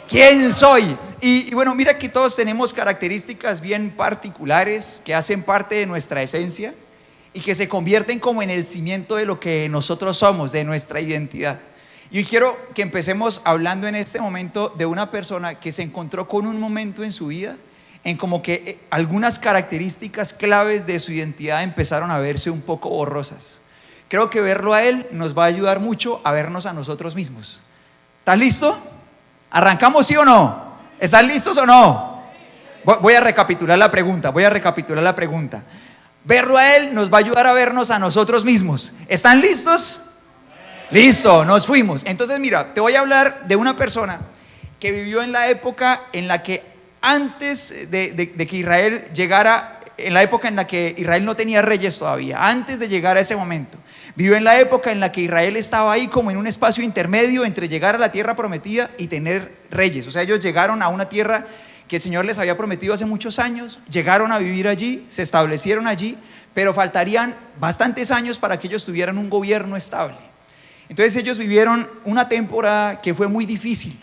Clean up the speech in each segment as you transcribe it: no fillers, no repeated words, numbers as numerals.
¿Quién soy? Y bueno, mira que todos tenemos características bien particulares que hacen parte de nuestra esencia y que se convierten como en el cimiento de lo que nosotros somos, de nuestra identidad. Y hoy quiero que empecemos hablando en este momento de una persona que se encontró con un momento en su vida en como que algunas características claves de su identidad empezaron a verse un poco borrosas. Creo que verlo a él nos va a ayudar mucho a vernos a nosotros mismos. ¿Estás listo? ¿Arrancamos, sí o no? ¿Están listos o no? Voy a recapitular la pregunta. Verlo a él nos va a ayudar a vernos a nosotros mismos. ¿Están listos? Listo, nos fuimos. Entonces mira, te voy a hablar de una persona que vivió en la época en la que antes de que Israel llegara, en la época en la que Israel no tenía reyes todavía, antes de llegar a ese momento. Vivió en la época en la que Israel estaba ahí como en un espacio intermedio entre llegar a la tierra prometida y tener reyes. O sea, ellos llegaron a una tierra que el Señor les había prometido hace muchos años, llegaron a vivir allí, se establecieron allí, pero faltarían bastantes años para que ellos tuvieran un gobierno estable. Entonces ellos vivieron una temporada que fue muy difícil.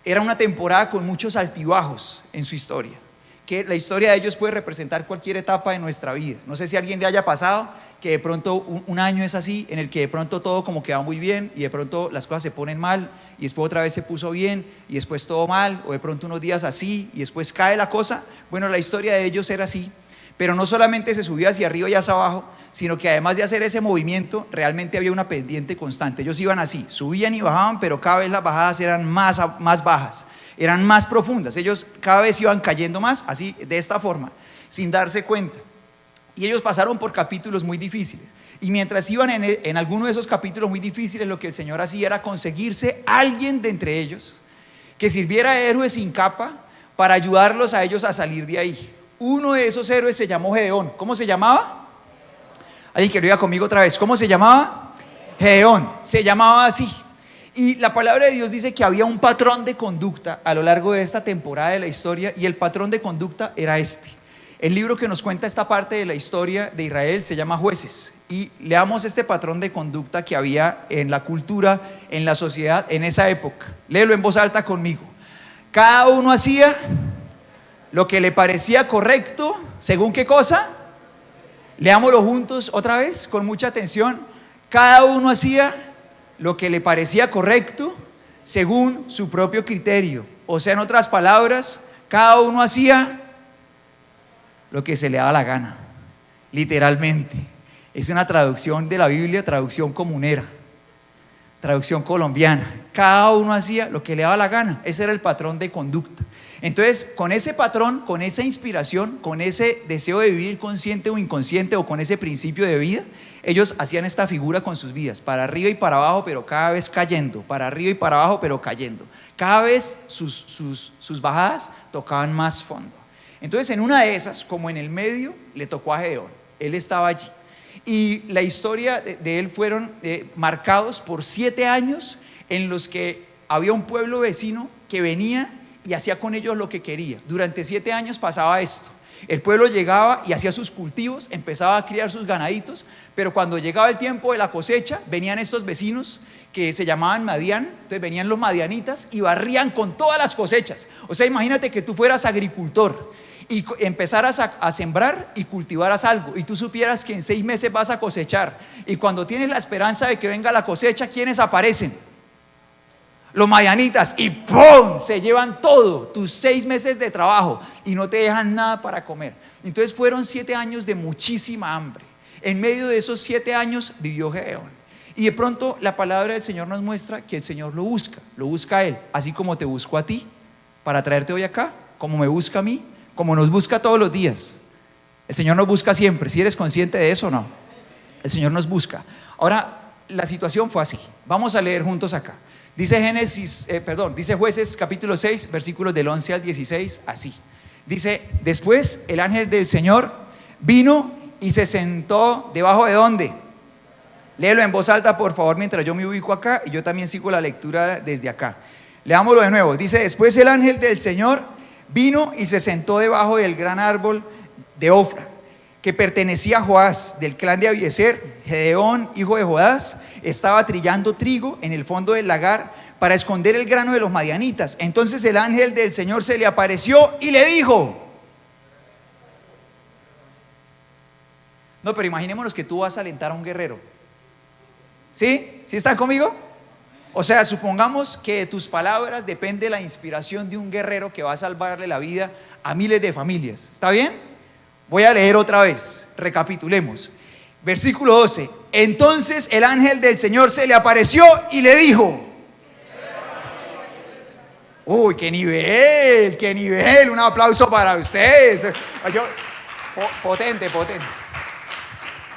Era una temporada con muchos altibajos en su historia, que la historia de ellos puede representar cualquier etapa de nuestra vida. No sé si a alguien le haya pasado que de pronto un año es así, en el que de pronto todo como que va muy bien y de pronto las cosas se ponen mal y después otra vez se puso bien y después todo mal, o de pronto unos días así y después cae la cosa. Bueno, la historia de ellos era así, pero no solamente se subía hacia arriba y hacia abajo, sino que además de hacer ese movimiento, realmente había una pendiente constante. Ellos iban así, subían y bajaban, pero cada vez las bajadas eran más bajas, eran más profundas. Ellos cada vez iban cayendo más, así, de esta forma, sin darse cuenta. Y ellos pasaron por capítulos muy difíciles. Y mientras iban en alguno de esos capítulos muy difíciles, lo que el Señor hacía era conseguirse alguien de entre ellos que sirviera de héroe sin capa para ayudarlos a ellos a salir de ahí. Uno de esos héroes se llamó Gedeón. ¿Cómo se llamaba? Alguien que lo diga conmigo otra vez. ¿Cómo se llamaba? Gedeón. Se llamaba así. Y la palabra de Dios dice que había un patrón de conducta a lo largo de esta temporada de la historia, y el patrón de conducta era este. El libro que nos cuenta esta parte de la historia de Israel se llama Jueces, y leamos este patrón de conducta que había en la cultura, en la sociedad, en esa época. Léelo en voz alta conmigo. Cada uno hacía lo que le parecía correcto, ¿según qué cosa? Leámoslo juntos otra vez, con mucha atención. Cada uno hacía lo que le parecía correcto, según su propio criterio. O sea, en otras palabras, cada uno hacía lo que se le daba la gana, literalmente. Es una traducción de la Biblia, traducción comunera, traducción colombiana. Cada uno hacía lo que le daba la gana. Ese era el patrón de conducta. Entonces, con ese patrón, con esa inspiración, con ese deseo de vivir consciente o inconsciente, o con ese principio de vida, ellos hacían esta figura con sus vidas, para arriba y para abajo, pero cada vez cayendo, para arriba y para abajo, pero cayendo. Cada vez sus bajadas tocaban más fondo. Entonces, en una de esas, como en el medio, le tocó a Gedeón. Él estaba allí. Y la historia de él fueron marcados por 7 años en los que había un pueblo vecino que venía y hacía con ellos lo que quería. Durante 7 años pasaba esto. El pueblo llegaba y hacía sus cultivos, empezaba a criar sus ganaditos, pero cuando llegaba el tiempo de la cosecha, venían estos vecinos que se llamaban Madián. Entonces venían los madianitas y barrían con todas las cosechas. O sea, imagínate que tú fueras agricultor y empezaras a sembrar y cultivaras algo, y tú supieras que en 6 meses vas a cosechar, y cuando tienes la esperanza de que venga la cosecha, ¿quiénes aparecen? Los madianitas, y ¡pum!, se llevan todo, tus 6 meses de trabajo, y no te dejan nada para comer. Entonces fueron 7 años de muchísima hambre. En medio de esos 7 años vivió Gedeón, y de pronto la palabra del Señor nos muestra que el Señor lo busca a él, así como te buscó a ti para traerte hoy acá, como me busca a mí, como nos busca todos los días. El Señor nos busca siempre. ¿Si eres consciente de eso o no? El Señor nos busca. Ahora, la situación fue así. Vamos a leer juntos acá. Dice dice Jueces capítulo 6, versículos del 11 al 16, así. Dice: después el ángel del Señor vino y se sentó debajo de ¿dónde? Léelo en voz alta, por favor, mientras yo me ubico acá y yo también sigo la lectura desde acá. Leámoslo de nuevo. Dice: después el ángel del Señor vino y se sentó debajo del gran árbol de Ofra, que pertenecía a Joás, del clan de Abiezer. Gedeón, hijo de Joás, estaba trillando trigo en el fondo del lagar para esconder el grano de los madianitas. Entonces el ángel del Señor se le apareció y le dijo, no, pero imaginémonos que tú vas a alentar a un guerrero. ¿Sí? ¿Sí están conmigo? O sea, supongamos que de tus palabras depende la inspiración de un guerrero que va a salvarle la vida a miles de familias. ¿Está bien? Voy a leer otra vez, recapitulemos. Versículo 12. Entonces el ángel del Señor se le apareció y le dijo, uy, qué nivel, un aplauso para ustedes. Potente.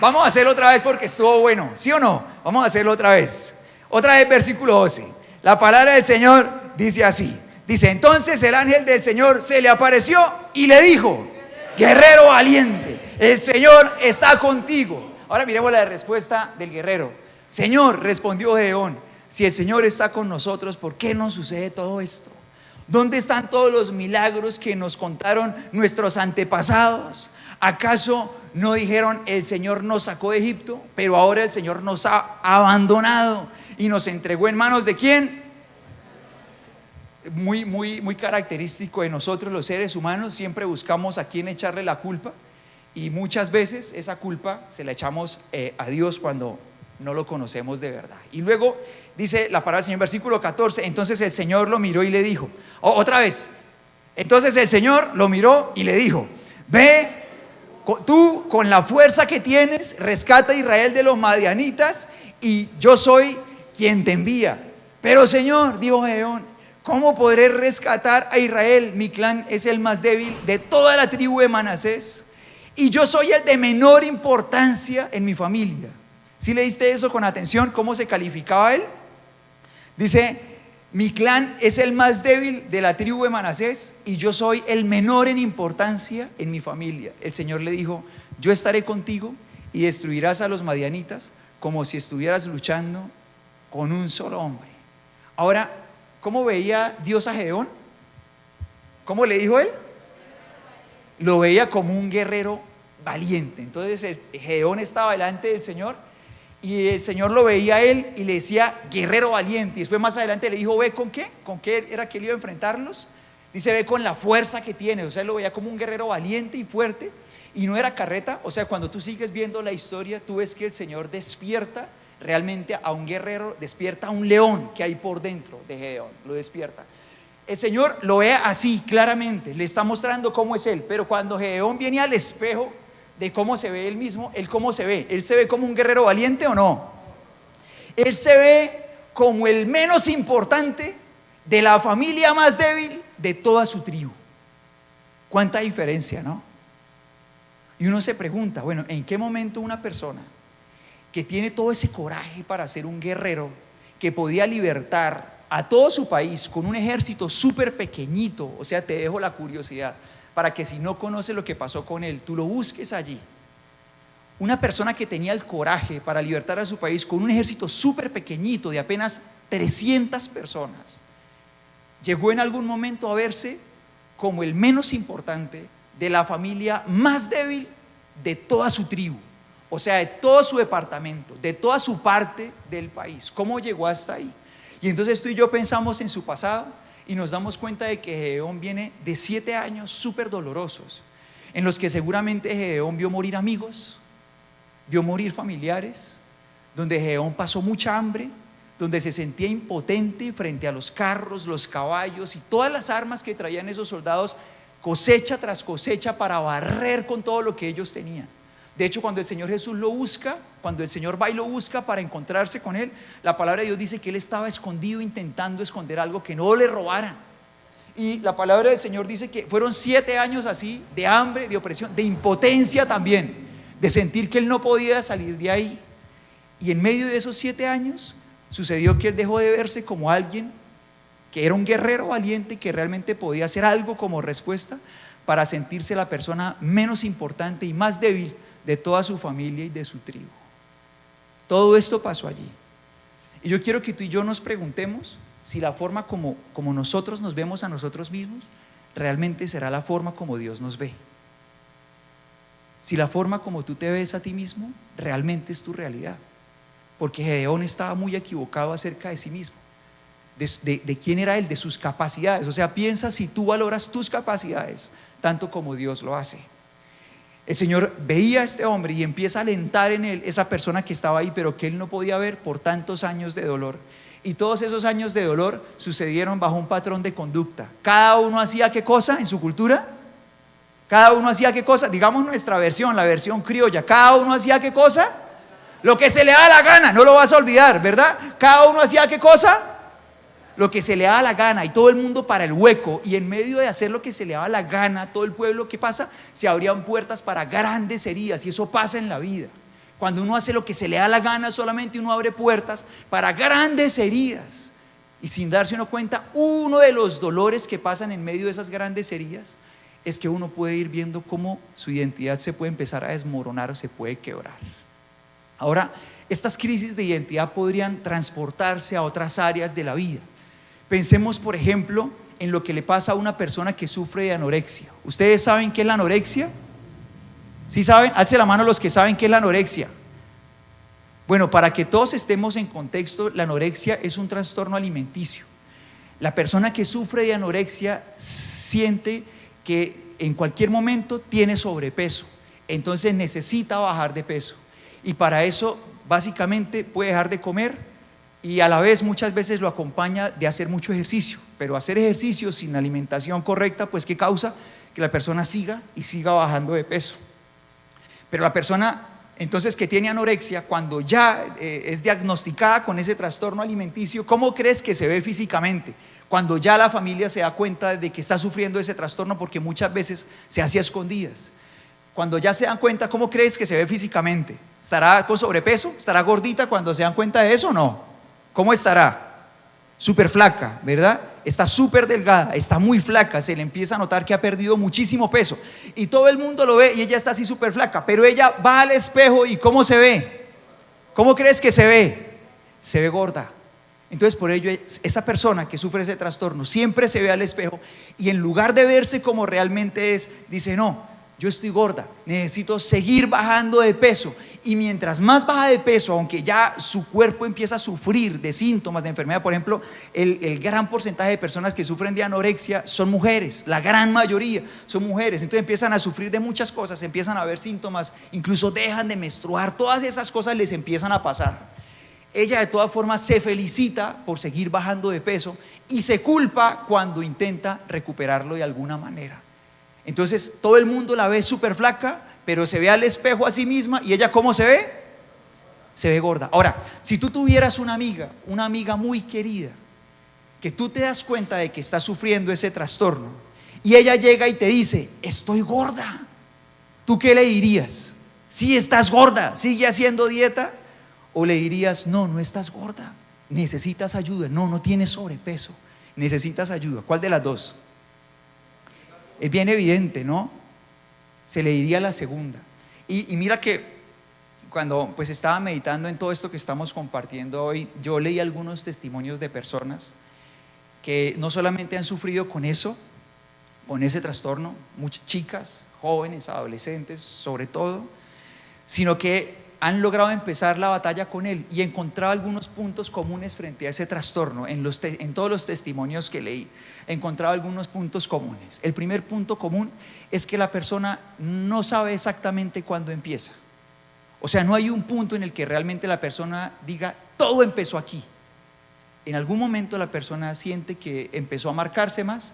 Vamos a hacerlo otra vez porque estuvo bueno, ¿sí o no? Vamos a hacerlo otra vez. Otra vez, versículo 12. La palabra del Señor dice así. Dice, entonces el ángel del Señor se le apareció y le dijo, guerrero valiente, el Señor está contigo. Ahora miremos la respuesta del guerrero. Señor, respondió Gedeón, si el Señor está con nosotros, ¿por qué nos sucede todo esto? ¿Dónde están todos los milagros que nos contaron nuestros antepasados? ¿Acaso no dijeron el Señor nos sacó de Egipto, pero ahora el Señor nos ha abandonado y nos entregó en manos de quién? Muy característico de nosotros los seres humanos, siempre buscamos a quién echarle la culpa y muchas veces esa culpa se la echamos a Dios cuando no lo conocemos de verdad. Y luego dice la palabra del Señor, versículo 14, entonces el Señor lo miró y le dijo, otra vez, entonces el Señor lo miró y le dijo, ve tú con la fuerza que tienes, rescata a Israel de los madianitas y yo soy quien te envía. Pero Señor, dijo Gedeón, ¿cómo podré rescatar a Israel? Mi clan es el más débil de toda la tribu de Manasés y yo soy el de menor importancia en mi familia. ¿Sí leíste eso con atención? ¿Cómo se calificaba él? Dice, mi clan es el más débil de la tribu de Manasés y yo soy el menor en importancia en mi familia. El Señor le dijo, yo estaré contigo y destruirás a los madianitas como si estuvieras luchando con un solo hombre. Ahora, ¿cómo veía Dios a Gedeón? ¿Cómo le dijo él? Lo veía como un guerrero valiente. Entonces Gedeón estaba delante del Señor y el Señor lo veía a él y le decía guerrero valiente. Y después más adelante le dijo, ve con qué era que él iba a enfrentarlos. Dice, ve con la fuerza que tiene. O sea, él lo veía como un guerrero valiente y fuerte y no era carreta. O sea, cuando tú sigues viendo la historia, tú ves que el Señor despierta realmente a un guerrero, despierta a un león que hay por dentro de Gedeón, lo despierta. El Señor lo ve así claramente, le está mostrando cómo es él. Pero cuando Gedeón viene al espejo de cómo se ve él mismo, él cómo se ve, él se ve como un guerrero valiente o no, él se ve como el menos importante de la familia más débil de toda su tribu. Cuánta diferencia, ¿no? Y uno se pregunta, bueno, ¿en qué momento una persona que tiene todo ese coraje para ser un guerrero, que podía libertar a todo su país con un ejército súper pequeñito? O sea, te dejo la curiosidad para que si no conoces lo que pasó con él, tú lo busques allí. Una persona que tenía el coraje para libertar a su país con un ejército súper pequeñito de apenas 300 personas, llegó en algún momento a verse como el menos importante de la familia más débil de toda su tribu, o sea, de todo su departamento, de toda su parte del país. ¿Cómo llegó hasta ahí? Y entonces tú y yo pensamos en su pasado y nos damos cuenta de que Gedeón viene de 7 años súper dolorosos, en los que seguramente Gedeón vio morir amigos, vio morir familiares, donde Gedeón pasó mucha hambre, donde se sentía impotente frente a los carros, los caballos y todas las armas que traían esos soldados, cosecha tras cosecha, para barrer con todo lo que ellos tenían. De hecho, cuando el Señor Jesús lo busca, cuando el Señor va y lo busca para encontrarse con él, la palabra de Dios dice que él estaba escondido, intentando esconder algo que no le robaran. Y la palabra del Señor dice que fueron 7 años así, de hambre, de opresión, de impotencia también, de sentir que él no podía salir de ahí. Y en medio de esos 7 años sucedió que él dejó de verse como alguien que era un guerrero valiente, que realmente podía hacer algo como respuesta, para sentirse la persona menos importante y más débil de toda su familia y de su tribu. Todo esto pasó allí. Y yo quiero que tú y yo nos preguntemos si la forma como nosotros nos vemos a nosotros mismos realmente será la forma como Dios nos ve. Si la forma como tú te ves a ti mismo realmente es tu realidad. Porque Gedeón estaba muy equivocado acerca de sí mismo. de quién era él, de sus capacidades. O sea, piensa si tú valoras tus capacidades tanto como Dios lo hace. El Señor veía a este hombre y empieza a alentar en él esa persona que estaba ahí, pero que él no podía ver por tantos años de dolor. Y todos esos años de dolor sucedieron bajo un patrón de conducta. Cada uno hacía qué cosa en su cultura. Cada uno hacía qué cosa, digamos nuestra versión, la versión criolla. Cada uno hacía qué cosa, lo que se le da la gana, no lo vas a olvidar, ¿verdad? Cada uno hacía qué cosa, lo que se le daba la gana, y todo el mundo para el hueco. Y en medio de hacer lo que se le daba la gana, todo el pueblo, ¿qué pasa? Se abrían puertas para grandes heridas, y eso pasa en la vida. Cuando uno hace lo que se le da la gana, solamente uno abre puertas para grandes heridas, y sin darse uno cuenta, uno de los dolores que pasan en medio de esas grandes heridas es que uno puede ir viendo cómo su identidad se puede empezar a desmoronar o se puede quebrar. Ahora, estas crisis de identidad podrían transportarse a otras áreas de la vida. Pensemos, por ejemplo, en lo que le pasa a una persona que sufre de anorexia. ¿Ustedes saben qué es la anorexia? ¿Sí saben? Alce la mano los que saben qué es la anorexia. Bueno, para que todos estemos en contexto, la anorexia es un trastorno alimenticio. La persona que sufre de anorexia siente que en cualquier momento tiene sobrepeso, entonces necesita bajar de peso, y para eso básicamente puede dejar de comer, y a la vez muchas veces lo acompaña de hacer mucho ejercicio. Pero hacer ejercicio sin alimentación correcta, pues ¿qué causa? Que la persona siga bajando de peso. Pero la persona entonces que tiene anorexia, cuando ya es diagnosticada con ese trastorno alimenticio, ¿cómo crees que se ve físicamente? Cuando ya la familia se da cuenta de que está sufriendo ese trastorno, porque muchas veces se hace a escondidas. Cuando ya se dan cuenta, ¿cómo crees que se ve físicamente? ¿Estará con sobrepeso? ¿Estará gordita cuando se dan cuenta de eso o no? ¿Cómo estará? Súper flaca, ¿verdad? Está súper delgada, está muy flaca, se le empieza a notar que ha perdido muchísimo peso, y todo el mundo lo ve y ella está así súper flaca, pero ella va al espejo y ¿cómo se ve? ¿Cómo crees que se ve? Se ve gorda. Entonces por ello esa persona que sufre ese trastorno siempre se ve al espejo, y en lugar de verse como realmente es, dice: no, yo estoy gorda, necesito seguir bajando de peso. Y mientras más baja de peso, aunque ya su cuerpo empieza a sufrir de síntomas de enfermedad, por ejemplo, el gran porcentaje de personas que sufren de anorexia son mujeres, la gran mayoría son mujeres. Entonces empiezan a sufrir de muchas cosas, empiezan a ver síntomas, incluso dejan de menstruar, todas esas cosas les empiezan a pasar. Ella de todas formas se felicita por seguir bajando de peso y se culpa cuando intenta recuperarlo de alguna manera. Entonces todo el mundo la ve súper flaca, pero se ve al espejo a sí misma, y ella ¿cómo se ve? Se ve gorda. Ahora, si tú tuvieras una amiga muy querida, que tú te das cuenta de que está sufriendo ese trastorno, y ella llega y te dice: estoy gorda, ¿tú qué le dirías? Sí, estás gorda, sigue haciendo dieta. O le dirías: no, no estás gorda, necesitas ayuda, no tienes sobrepeso, necesitas ayuda. ¿Cuál de las dos? Es bien evidente, ¿no? Se le diría la segunda. Y mira que cuando pues estaba meditando en todo esto que estamos compartiendo hoy, yo leí algunos testimonios de personas que no solamente han sufrido con eso, con ese trastorno, muchas chicas, jóvenes, adolescentes sobre todo, sino que han logrado empezar la batalla con él y encontrado algunos puntos comunes frente a ese trastorno. En todos los testimonios que leí, he encontrado algunos puntos comunes. El primer punto común es que la persona no sabe exactamente cuándo empieza. O sea, no hay un punto en el que realmente la persona diga: todo empezó aquí. En algún momento la persona siente que empezó a marcarse más,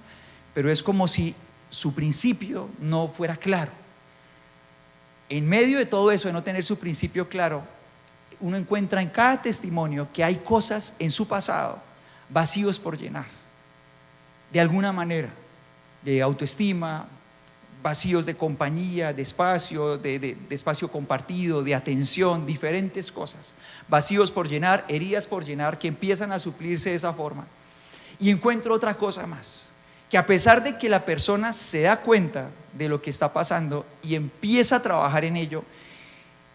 pero es como si su principio no fuera claro. En medio de todo eso, de no tener su principio claro, uno encuentra en cada testimonio que hay cosas en su pasado, vacíos por llenar, de alguna manera, de autoestima, vacíos de compañía, de espacio, de espacio compartido, de atención, diferentes cosas, vacíos por llenar, heridas por llenar, que empiezan a suplirse de esa forma. Y encuentro otra cosa más, que a pesar de que la persona se da cuenta de lo que está pasando y empieza a trabajar en ello,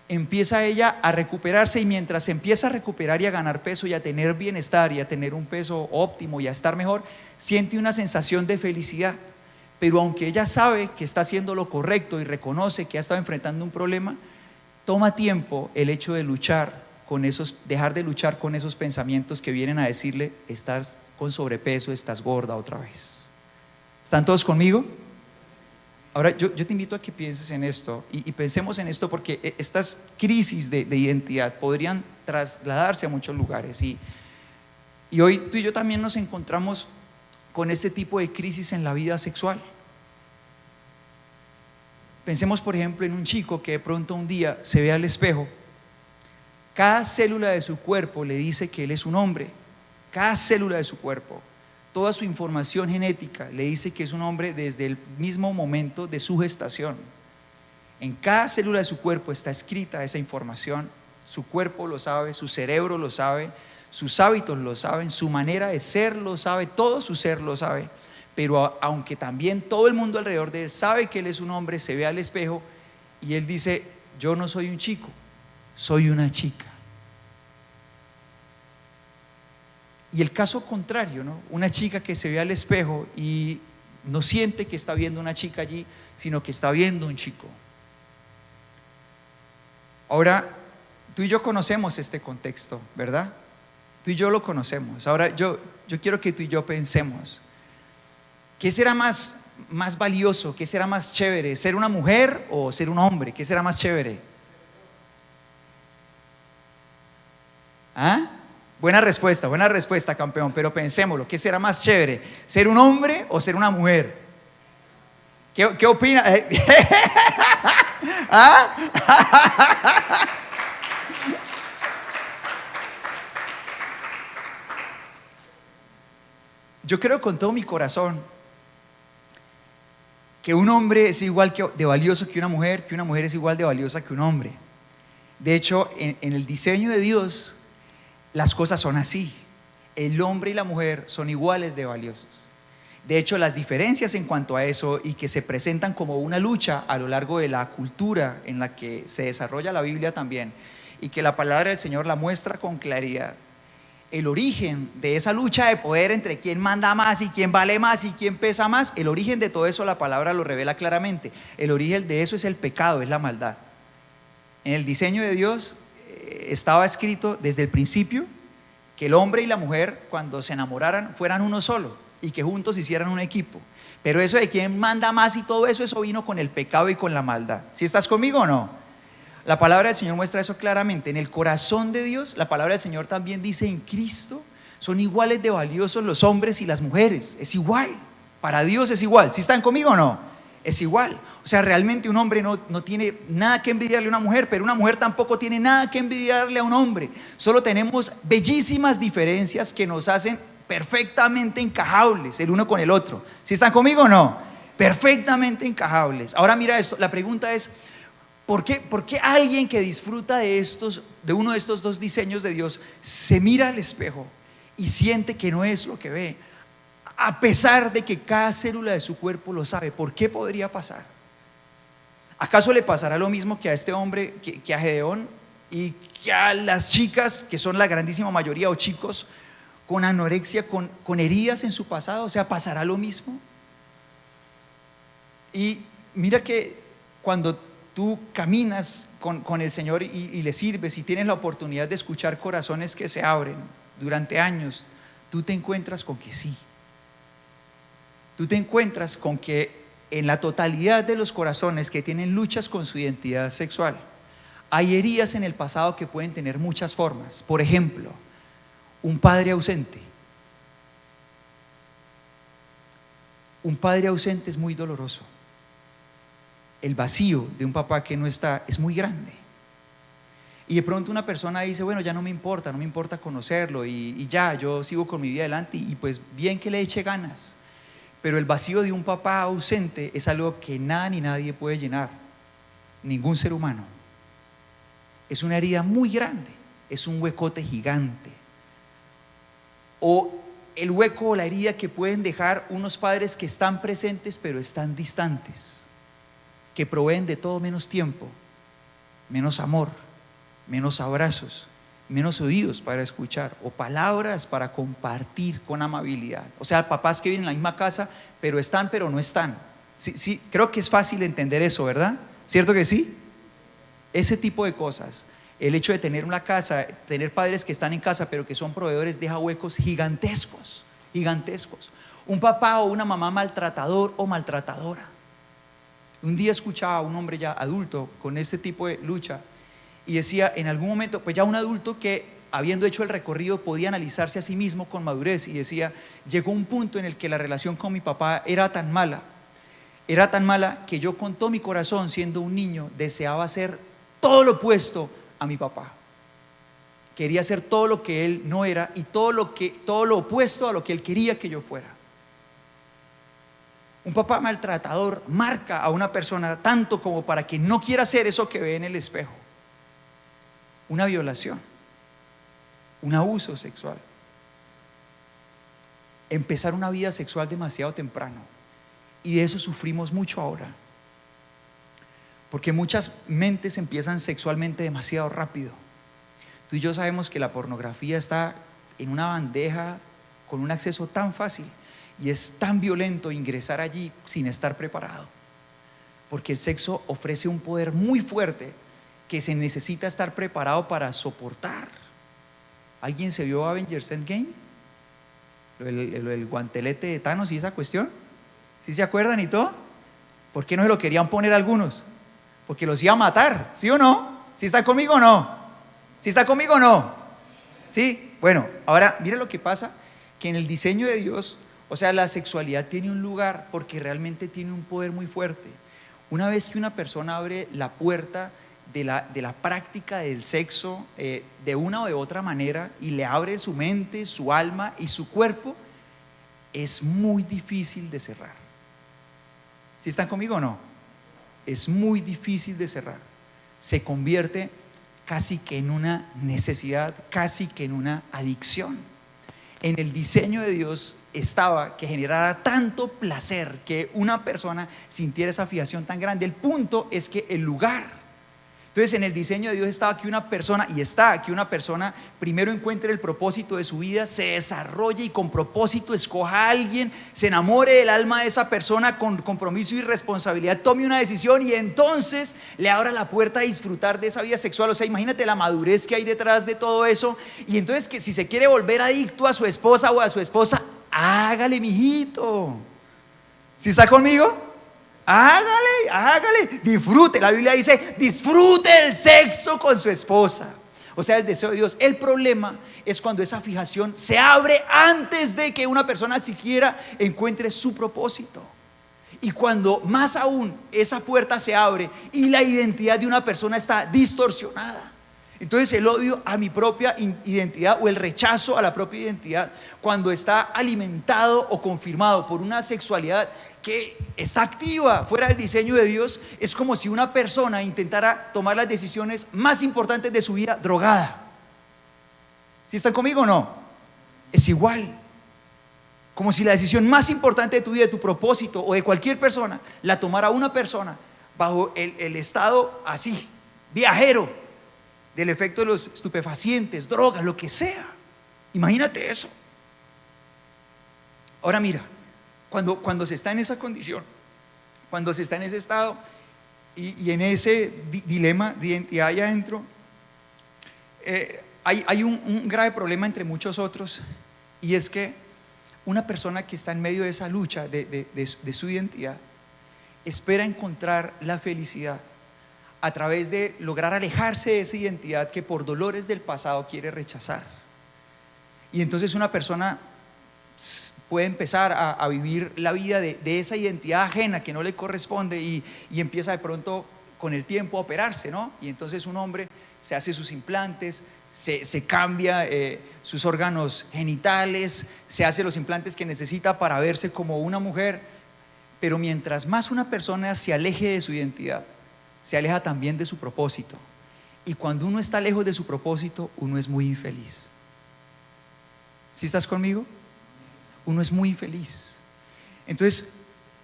empieza ella a recuperarse, y mientras se empieza a recuperar y a ganar peso y a tener bienestar y a tener un peso óptimo y a estar mejor, siente una sensación de felicidad. Pero aunque ella sabe que está haciendo lo correcto y reconoce que ha estado enfrentando un problema, toma tiempo el hecho de luchar con dejar de luchar con esos pensamientos que vienen a decirle: estás con sobrepeso, estás gorda otra vez. ¿Están todos conmigo? Ahora yo te invito a que pienses en esto y pensemos en esto, porque estas crisis de identidad podrían trasladarse a muchos lugares y hoy tú y yo también nos encontramos con este tipo de crisis en la vida sexual. Pensemos por ejemplo en un chico que de pronto un día se ve al espejo. Cada célula de su cuerpo le dice que él es un hombre. Cada célula de su cuerpo, toda su información genética le dice que es un hombre desde el mismo momento de su gestación. En cada célula de su cuerpo está escrita esa información. Su cuerpo lo sabe, su cerebro lo sabe, sus hábitos lo saben, su manera de ser lo sabe, todo su ser lo sabe. Pero aunque también todo el mundo alrededor de él sabe que él es un hombre, se ve al espejo y él dice: yo no soy un chico, soy una chica. Y el caso contrario, ¿no? Una chica que se ve al espejo y no siente que está viendo una chica allí, sino que está viendo un chico. Ahora, tú y yo conocemos este contexto, ¿verdad? Tú y yo lo conocemos. Ahora yo quiero que tú y yo pensemos: ¿qué será más valioso? ¿Qué será más chévere? ¿Ser una mujer o ser un hombre? ¿Qué será más chévere? ¿Ah? Buena respuesta, campeón, pero pensémoslo: ¿qué será más chévere? ¿Ser un hombre o ser una mujer? ¿Qué opina? ¿Ah? Yo creo con todo mi corazón que un hombre es igual de valioso que una mujer es igual de valiosa que un hombre. De hecho, en el diseño de Dios, las cosas son así. El hombre y la mujer son iguales de valiosos. De hecho, las diferencias en cuanto a eso, y que se presentan como una lucha a lo largo de la cultura en la que se desarrolla la Biblia también, y que la palabra del Señor la muestra con claridad. El origen de esa lucha de poder entre quién manda más y quién vale más y quién pesa más, el origen de todo eso la palabra lo revela claramente. El origen de eso es el pecado, es la maldad. En el diseño de Dios estaba escrito desde el principio que el hombre y la mujer, cuando se enamoraran, fueran uno solo y que juntos hicieran un equipo. Pero eso de quién manda más y todo eso vino con el pecado y con la maldad. ¿Sí estás conmigo o no? La palabra del Señor muestra eso claramente. En el corazón de Dios, la palabra del Señor también dice: en Cristo son iguales de valiosos los hombres y las mujeres. Es igual, para Dios es igual. ¿Sí están conmigo o no? Es igual. O sea, realmente un hombre no tiene nada que envidiarle a una mujer, pero una mujer tampoco tiene nada que envidiarle a un hombre. Solo tenemos bellísimas diferencias que nos hacen perfectamente encajables el uno con el otro. ¿Sí están conmigo o no? Perfectamente encajables. Ahora mira esto, la pregunta es: ¿por qué alguien que disfruta de uno de estos dos diseños de Dios se mira al espejo y siente que no es lo que ve, a pesar de que cada célula de su cuerpo lo sabe? ¿Por qué podría pasar? ¿Acaso le pasará lo mismo que a este hombre, que a Gedeón, y que a las chicas, que son la grandísima mayoría, o chicos con anorexia, con heridas en su pasado? O sea, ¿pasará lo mismo? Y mira que cuando tú caminas con el Señor y le sirves y tienes la oportunidad de escuchar corazones que se abren durante años, tú te encuentras con que sí. Tú te encuentras con que en la totalidad de los corazones que tienen luchas con su identidad sexual, hay heridas en el pasado que pueden tener muchas formas. Por ejemplo, un padre ausente. Un padre ausente es muy doloroso. El vacío de un papá que no está es muy grande. Y de pronto una persona dice: bueno, ya no me importa conocerlo y ya, yo sigo con mi vida adelante y pues bien que le eche ganas. Pero el vacío de un papá ausente es algo que nada ni nadie puede llenar, ningún ser humano. Es una herida muy grande, es un huecote gigante. O el hueco o la herida que pueden dejar unos padres que están presentes pero están distantes, que proveen de todo menos tiempo, menos amor, menos abrazos, menos oídos para escuchar o palabras para compartir con amabilidad. O sea, papás que viven en la misma casa pero no están. Sí, creo que es fácil entender eso, ¿verdad? ¿Cierto que sí? Ese tipo de cosas. El hecho de tener una casa, tener padres que están en casa pero que son proveedores, deja huecos gigantescos gigantescos. Un papá o una mamá maltratador o maltratadora. Un día escuchaba a un hombre ya adulto con este tipo de lucha y decía, en algún momento, pues ya un adulto que habiendo hecho el recorrido podía analizarse a sí mismo con madurez, y decía, llegó un punto en el que la relación con mi papá era tan mala que yo con todo mi corazón, siendo un niño, deseaba hacer todo lo opuesto a mi papá. Quería hacer todo lo que él no era y todo lo opuesto a lo que él quería que yo fuera. Un papá maltratador marca a una persona tanto como para que no quiera hacer eso que ve en el espejo. Una violación, un abuso sexual, empezar una vida sexual demasiado temprano, y de eso sufrimos mucho ahora, porque muchas mentes empiezan sexualmente demasiado rápido. Tú y yo sabemos que la pornografía está en una bandeja con un acceso tan fácil, y es tan violento ingresar allí sin estar preparado, porque el sexo ofrece un poder muy fuerte que se necesita estar preparado para soportar. ¿Alguien se vio Avengers Endgame? El guantelete de Thanos y esa cuestión. ¿Sí se acuerdan y todo? ¿Por qué no se lo querían poner algunos? Porque los iba a matar, ¿sí o no? ¿Sí está conmigo o no? ¿Sí está conmigo o no? ¿Sí? Bueno, ahora mira lo que pasa, que en el diseño de Dios, o sea, la sexualidad tiene un lugar porque realmente tiene un poder muy fuerte. Una vez que una persona abre la puerta de la práctica del sexo de una o de otra manera, y le abre su mente, su alma y su cuerpo, es muy difícil de cerrar. ¿Sí están conmigo o no? Es muy difícil de cerrar. Se convierte casi que en una necesidad, casi que en una adicción. En el diseño de Dios estaba que generara tanto placer que una persona sintiera esa fijación tan grande. El punto es que el lugar. Entonces, en el diseño de Dios estaba que una persona, y está que una persona primero encuentre el propósito de su vida, se desarrolle y con propósito escoja a alguien, se enamore del alma de esa persona con compromiso y responsabilidad, tome una decisión y entonces le abra la puerta a disfrutar de esa vida sexual. O sea, imagínate la madurez que hay detrás de todo eso. Y entonces, que si se quiere volver adicto a su esposa o a su esposa, hágale, mijito. ¿Sí está conmigo? Hágale, disfrute. La Biblia dice, disfrute el sexo con su esposa. O sea, el deseo de Dios. El problema es cuando esa fijación se abre antes de que una persona siquiera encuentre su propósito. Y cuando más aún esa puerta se abre y la identidad de una persona está distorsionada. Entonces el odio a mi propia identidad o el rechazo a la propia identidad, cuando está alimentado o confirmado por una sexualidad que está activa fuera del diseño de Dios, es como si una persona intentara tomar las decisiones más importantes de su vida drogada. ¿Sí están conmigo o no? Es igual. Como si la decisión más importante de tu vida, de tu propósito o de cualquier persona, la tomara una persona bajo el estado así, viajero, del efecto de los estupefacientes, drogas, lo que sea. Imagínate eso. Ahora mira, cuando se está en esa condición, cuando se está en ese estado y en ese dilema de identidad allá adentro, hay un grave problema entre muchos otros, y es que una persona que está en medio de esa lucha de su identidad espera encontrar la felicidad a través de lograr alejarse de esa identidad que por dolores del pasado quiere rechazar. Y entonces una persona puede empezar a vivir la vida de esa identidad ajena que no le corresponde, y empieza de pronto con el tiempo a operarse, ¿no? Y entonces un hombre se hace sus implantes, se cambia sus órganos genitales, se hace los implantes que necesita para verse como una mujer. Pero mientras más una persona se aleje de su identidad, se aleja también de su propósito. Y cuando uno está lejos de su propósito, uno es muy infeliz. ¿Sí estás conmigo? Uno es muy infeliz. Entonces,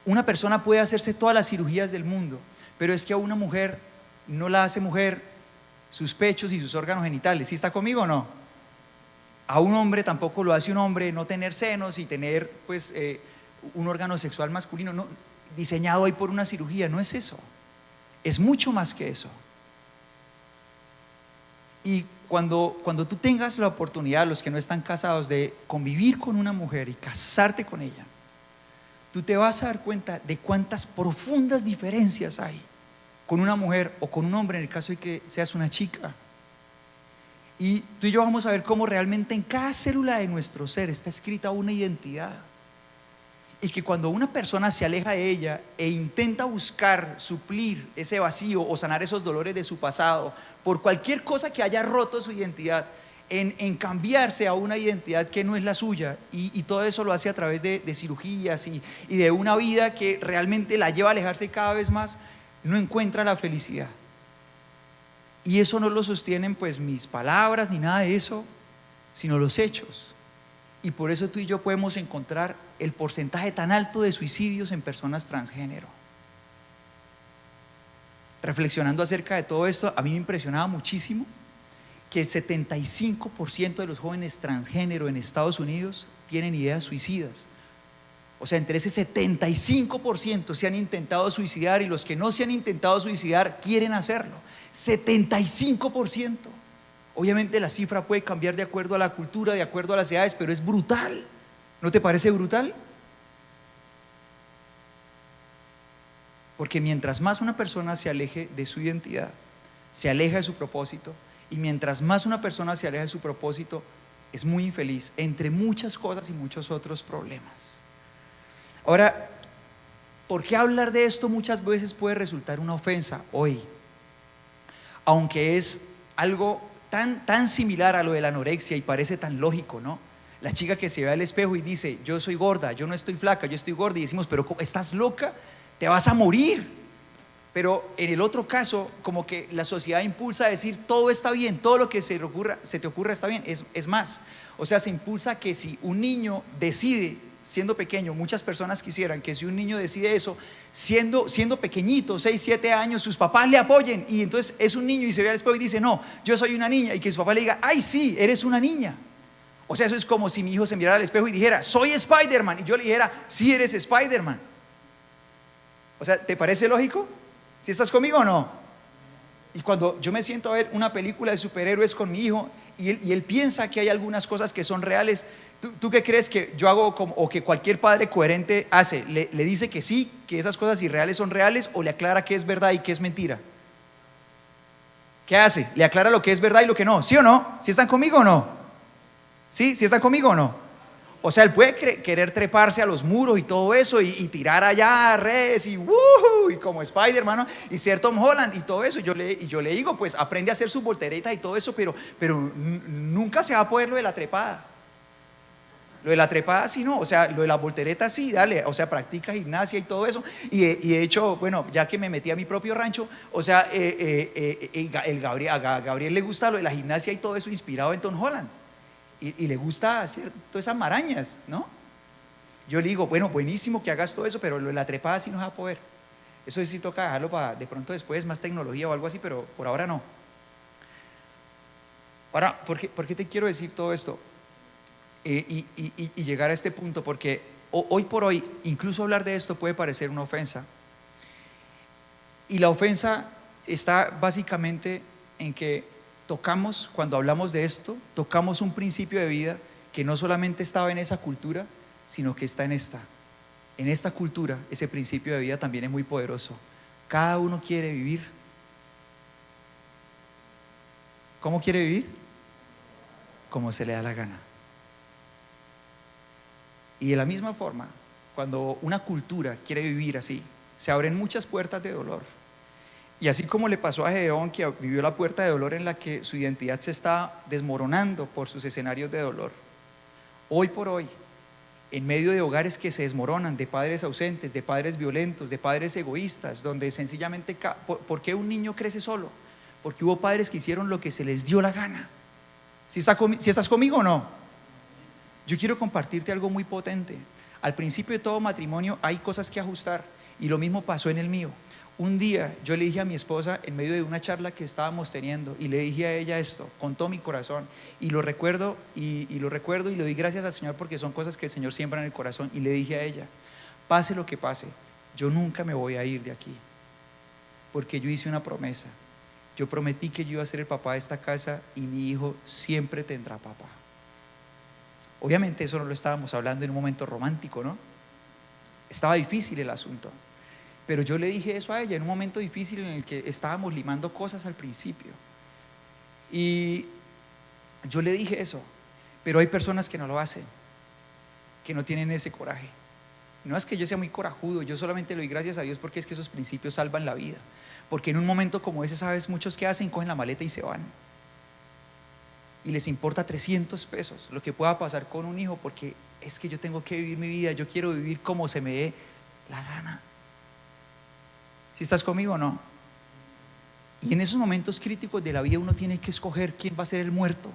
una persona puede hacerse todas las cirugías del mundo, pero es que a una mujer no la hace mujer sus pechos y sus órganos genitales. ¿Sí está conmigo o no? A un hombre tampoco lo hace un hombre no tener senos y tener pues un órgano sexual masculino, no, diseñado ahí por una cirugía. No es eso. Es mucho más que eso. Y cuando tú tengas la oportunidad, los que no están casados, de convivir con una mujer y casarte con ella, tú te vas a dar cuenta de cuántas profundas diferencias hay con una mujer o con un hombre, en el caso de que seas una chica. Y tú y yo vamos a ver cómo realmente en cada célula de nuestro ser está escrita una identidad. Y que cuando una persona se aleja de ella e intenta buscar suplir ese vacío o sanar esos dolores de su pasado por cualquier cosa que haya roto su identidad, en cambiarse a una identidad que no es la suya, y todo eso lo hace a través de cirugías y de una vida que realmente la lleva a alejarse cada vez más, no encuentra la felicidad. Y eso no lo sostienen pues mis palabras ni nada de eso, sino los hechos. Y por eso tú y yo podemos encontrar el porcentaje tan alto de suicidios en personas transgénero. Reflexionando acerca de todo esto, a mí me impresionaba muchísimo que el 75% de los jóvenes transgénero en Estados Unidos tienen ideas suicidas. O sea, entre ese 75% se han intentado suicidar, y los que no se han intentado suicidar quieren hacerlo. 75%. Obviamente la cifra puede cambiar de acuerdo a la cultura, de acuerdo a las edades, pero es brutal. ¿No te parece brutal? Porque mientras más una persona se aleje de su identidad, se aleja de su propósito, y mientras más una persona se aleja de su propósito, es muy infeliz, entre muchas cosas y muchos otros problemas. Ahora, ¿por qué hablar de esto muchas veces puede resultar una ofensa hoy? Aunque es algo tan similar a lo de la anorexia y parece tan lógico, ¿no? La chica que se ve al espejo y dice: yo soy gorda, yo no estoy flaca, yo estoy gorda, y decimos: pero ¿cómo? ¿Estás loca? Te vas a morir. Pero en el otro caso, como que la sociedad impulsa a decir: todo está bien, todo lo que se te ocurra está bien. Es más, o sea, se impulsa que si un niño decide, siendo pequeño, muchas personas quisieran que si un niño decide eso, siendo pequeñito, 6, 7 años, sus papás le apoyen, y entonces es un niño y se ve al espejo y dice: no, yo soy una niña, y que su papá le diga: ay, sí, eres una niña. O sea, eso es como si mi hijo se mirara al espejo y dijera: soy Spider-Man, y yo le dijera: sí, eres Spider-Man. O sea, ¿te parece lógico? ¿Si estás conmigo o no? Y cuando yo me siento a ver una película de superhéroes con mi hijo, y él piensa que hay algunas cosas que son reales, ¿tú qué crees que yo hago, o que cualquier padre coherente hace? ¿Le dice que sí, que esas cosas irreales son reales, o le aclara que es verdad y que es mentira? ¿Qué hace? Le aclara lo que es verdad y lo que no, ¿sí o no? ¿Sí están conmigo o no? ¿Sí? ¿Sí están conmigo o no? O sea, él puede querer treparse a los muros y todo eso, y tirar allá redes y como Spider-Man, ¿no? Y ser Tom Holland y todo eso. Y yo le digo: pues aprende a hacer sus volteretas y todo eso, pero nunca se va a poder lo de la trepada. Lo de la trepada sí, no, o sea, lo de la voltereta sí, dale, o sea, practica gimnasia y todo eso. Y de hecho, bueno, ya que me metí a mi propio rancho, o sea, a Gabriel le gusta lo de la gimnasia y todo eso, inspirado en Tom Holland. Y le gusta hacer todas esas marañas, ¿no? Yo le digo: bueno, buenísimo que hagas todo eso, pero lo de la trepada sí no se va a poder. Eso sí toca dejarlo para de pronto después, más tecnología o algo así, pero por ahora no. Ahora, ¿por qué te quiero decir todo esto? Y llegar a este punto, porque hoy por hoy, incluso hablar de esto puede parecer una ofensa. Y la ofensa está básicamente en que cuando hablamos de esto, tocamos un principio de vida que no solamente estaba en esa cultura, sino que está en esta. En esta cultura, ese principio de vida también es muy poderoso. Cada uno quiere vivir. ¿Cómo quiere vivir? Como se le da la gana. Y de la misma forma, cuando una cultura quiere vivir así, se abren muchas puertas de dolor. Y así como le pasó a Gedeón, que vivió la puerta de dolor en la que su identidad se está desmoronando por sus escenarios de dolor, hoy por hoy, en medio de hogares que se desmoronan, de padres ausentes, de padres violentos, de padres egoístas, donde sencillamente, ¿por qué un niño crece solo? Porque hubo padres que hicieron lo que se les dio la gana. ¿Si estás conmigo o no? Yo quiero compartirte algo muy potente. Al principio de todo matrimonio hay cosas que ajustar, y lo mismo pasó en el mío. Un día yo le dije a mi esposa, en medio de una charla que estábamos teniendo, y le dije a ella esto con todo mi corazón, y lo recuerdo, y le doy gracias al Señor, porque son cosas que el Señor siembra en el corazón. Y le dije a ella: pase lo que pase, yo nunca me voy a ir de aquí, porque yo hice una promesa, yo prometí que yo iba a ser el papá de esta casa y mi hijo siempre tendrá papá. Obviamente eso no lo estábamos hablando en un momento romántico, ¿no? Estaba difícil el asunto, pero yo le dije eso a ella en un momento difícil en el que estábamos limando cosas al principio. Y yo le dije eso, pero hay personas que no lo hacen, que no tienen ese coraje. No es que yo sea muy corajudo, yo solamente le doy gracias a Dios porque es que esos principios salvan la vida. Porque en un momento como ese, ¿sabes? Muchos que hacen, cogen la maleta y se van. Y les importa 300 pesos lo que pueda pasar con un hijo, porque es que yo tengo que vivir mi vida, yo quiero vivir como se me dé la gana. ¿Sí estás conmigo o no? Y en esos momentos críticos de la vida uno tiene que escoger quién va a ser el muerto,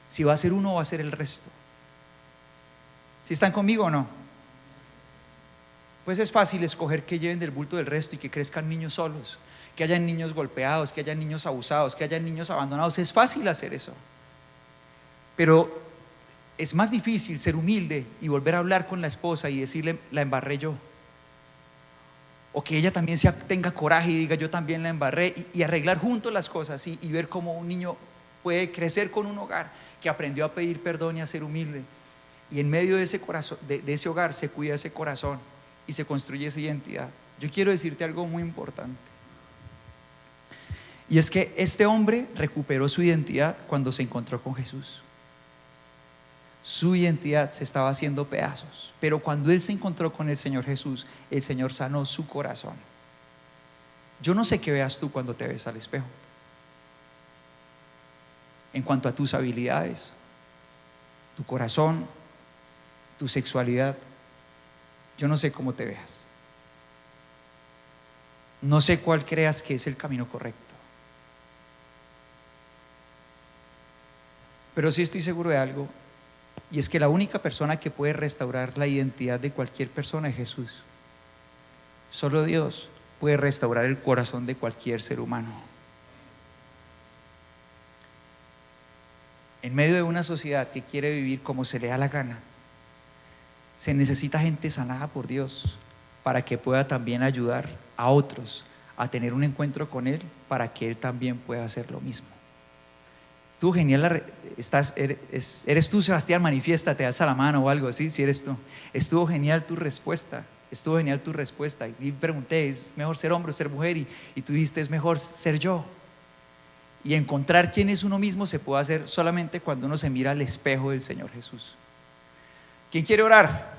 si va a ser uno o va a ser el resto. ¿Sí están conmigo o no? Pues es fácil escoger que lleven del bulto del resto y que crezcan niños solos, que hayan niños golpeados, que hayan niños abusados, que hayan niños abandonados. Es fácil hacer eso, pero es más difícil ser humilde y volver a hablar con la esposa y decirle: la embarré yo. O que ella también tenga coraje y diga: yo también la embarré, y arreglar juntos las cosas y ver cómo un niño puede crecer con un hogar que aprendió a pedir perdón y a ser humilde, y en medio de ese corazón, de ese hogar, se cuida ese corazón y se construye esa identidad. Yo quiero decirte algo muy importante, y es que este hombre recuperó su identidad cuando se encontró con Jesús. Su identidad se estaba haciendo pedazos, pero cuando él se encontró con el Señor Jesús, el Señor sanó su corazón. Yo no sé qué veas tú cuando te ves al espejo, en cuanto a tus habilidades, tu corazón, tu sexualidad. Yo no sé cómo te veas, no sé cuál creas que es el camino correcto, pero sí estoy seguro de algo, y es que la única persona que puede restaurar la identidad de cualquier persona es Jesús. Solo Dios puede restaurar el corazón de cualquier ser humano. En medio de una sociedad que quiere vivir como se le da la gana, se necesita gente sanada por Dios para que pueda también ayudar a otros a tener un encuentro con Él, para que Él también pueda hacer lo mismo. Estuvo genial, eres tú, Sebastián, manifiéstate, alza la mano o algo así, si eres tú. Estuvo genial tu respuesta, y pregunté: ¿es mejor ser hombre o ser mujer? Y tú dijiste: es mejor ser yo. Y encontrar quién es uno mismo se puede hacer solamente cuando uno se mira al espejo del Señor Jesús. ¿Quién quiere orar?